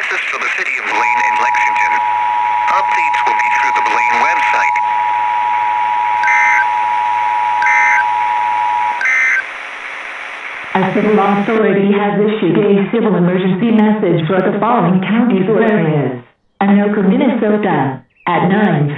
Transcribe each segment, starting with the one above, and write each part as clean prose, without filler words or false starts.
This is for the city of Blaine and Lexington. Updates will be through the Blaine website. A civil authority has issued a civil emergency message for the following counties or areas. Anoka, Minnesota, at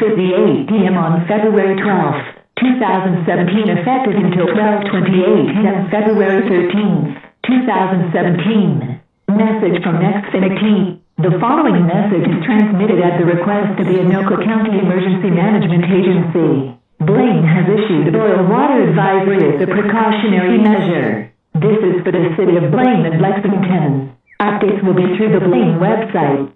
9:58 p.m. on February 12th, 2017, effective until 12:28 p.m. February 13th, 2017. Message from Xfinity. The following message is transmitted at the request of the Anoka County Emergency Management Agency. Blaine has issued a boil water advisory as a precautionary measure. This is for the city of Blaine and Lexington. Updates will be through the Blaine website.